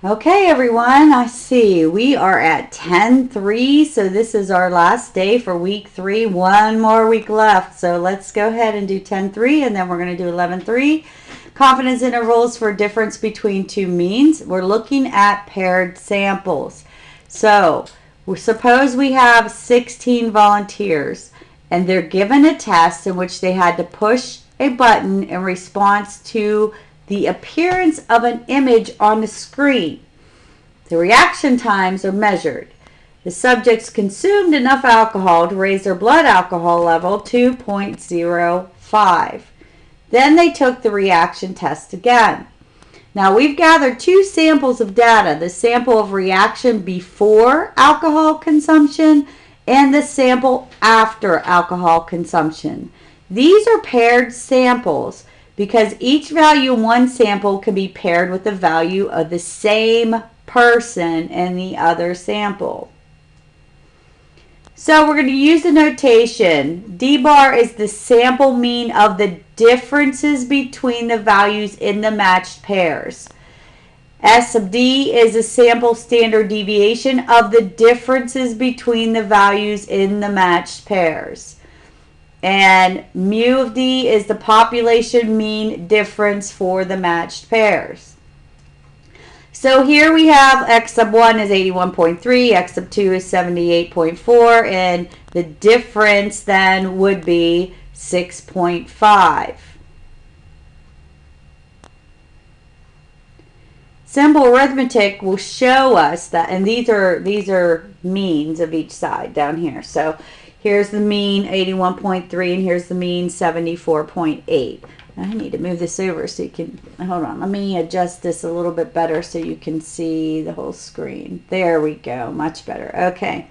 Okay, everyone, I see we are at 10-3, so this is our last day for week 3. One more week left, so let's go ahead and do 10-3, and then we're going to do 11-3. Confidence intervals for difference between two means. We're looking at paired samples. So suppose we have 16 volunteers, and they're given a test in which they had to push a button in response to the appearance of an image on the screen. The reaction times are measured. The subjects consumed enough alcohol to raise their blood alcohol level to 0.05. Then they took the reaction test again. Now we've gathered two samples of data, the sample of reaction before alcohol consumption and the sample after alcohol consumption. These are paired samples because each value in one sample can be paired with the value of the same person in the other sample. So we're going to use the notation. D bar is the sample mean of the differences between the values in the matched pairs. S sub D is a sample standard deviation of the differences between the values in the matched pairs. And mu of D is the population mean difference for the matched pairs. So here we have x sub 1 is 81.3, x sub 2 is 78.4, and the difference then would be 6.5. Simple arithmetic will show us that, and these are means of each side down here. So here's the mean 81.3 and here's the mean 74.8. I need to move this over so you can, hold on, let me adjust this a little bit better so you can see the whole screen. There we go, much better. Okay.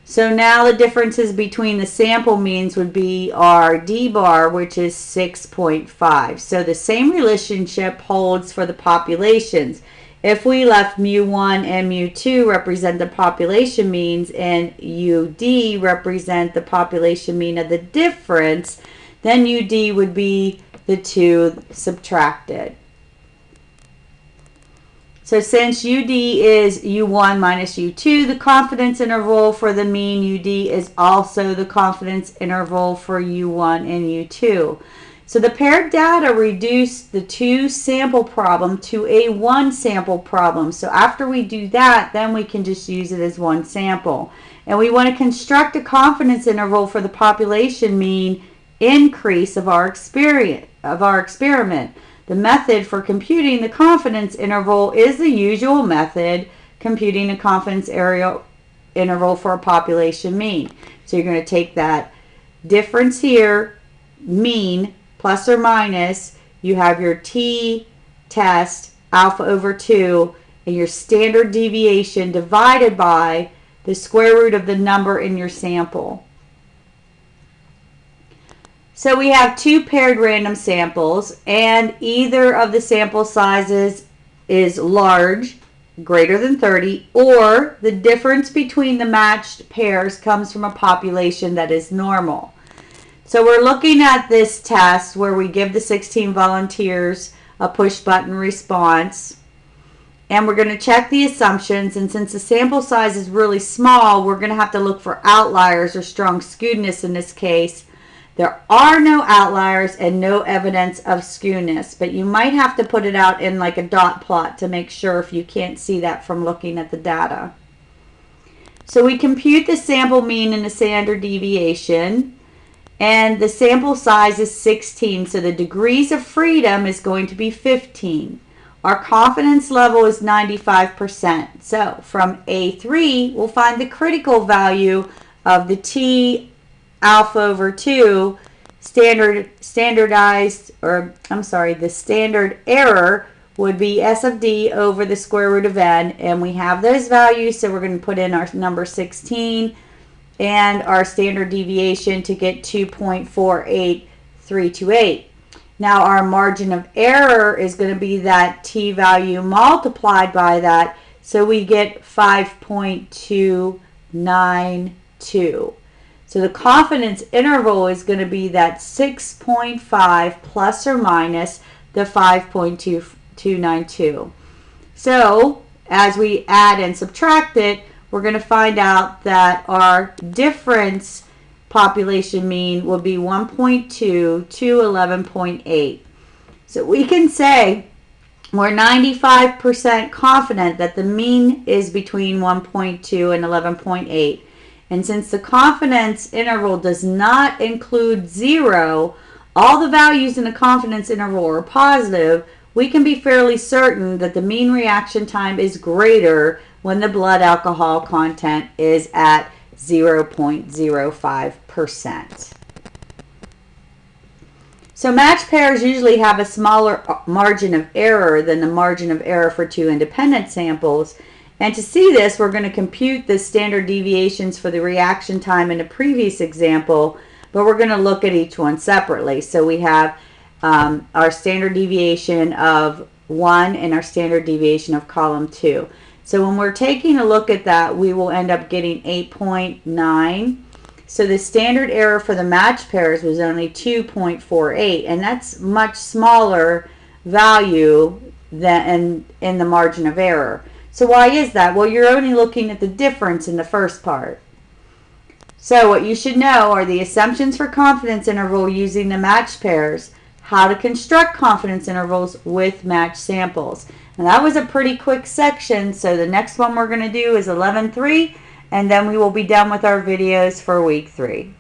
So now the differences between the sample means would be our D bar, which is 6.5. So the same relationship holds for the populations. If we left mu1 and mu2 represent the population means and UD represent the population mean of the difference, then UD would be the two subtracted. So since UD is U1 minus U2, the confidence interval for the mean UD is also the confidence interval for U1 and U2. So the paired data reduce the two sample problem to a one sample problem. So after we do that, then we can just use it as one sample. And we want to construct a confidence interval for the population mean increase of our experiment. The method for computing the confidence interval is the usual method, computing a confidence interval for a population mean. So you're going to take that difference here, mean, plus or minus, you have your t-test, alpha over 2, and your standard deviation divided by the square root of the number in your sample. So we have two paired random samples, and either of the sample sizes is large, greater than 30, or the difference between the matched pairs comes from a population that is normal. So we're looking at this test where we give the 16 volunteers a push button response, and we're going to check the assumptions, and since the sample size is really small, we're going to have to look for outliers or strong skewness in this case. There are no outliers and no evidence of skewness, but you might have to put it out in like a dot plot to make sure if you can't see that from looking at the data. So we compute the sample mean and the standard deviation, and the sample size is 16, so the degrees of freedom is going to be 15. Our confidence level is 95%. So from A3, we'll find the critical value of the T alpha over 2 the standard error would be S of D over the square root of n, and we have those values, so we're going to put in our number 16 and our standard deviation to get 2.48328. Now our margin of error is going to be that t value multiplied by that, so we get 5.292. So the confidence interval is going to be that 6.5 plus or minus the 5.292. So as we add and subtract it, we're going to find out that our difference population mean will be 1.2 to 11.8. So we can say we're 95% confident that the mean is between 1.2 and 11.8. And since the confidence interval does not include 0, all the values in the confidence interval are positive, we can be fairly certain that the mean reaction time is greater when the blood alcohol content is at 0.05%. So matched pairs usually have a smaller margin of error than the margin of error for two independent samples. And to see this, we're going to compute the standard deviations for the reaction time in the previous example, but we're going to look at each one separately. So we have our standard deviation of 1 and our standard deviation of column 2. So when we're taking a look at that, we will end up getting 8.9. So the standard error for the matched pairs was only 2.48, and that's much smaller value than in the margin of error. So why is that? Well, you're only looking at the difference in the first part. So what you should know are the assumptions for confidence interval using the matched pairs, how to construct confidence intervals with matched samples. And that was a pretty quick section, so the next one we're going to do is 11.3, and then we will be done with our videos for week 3.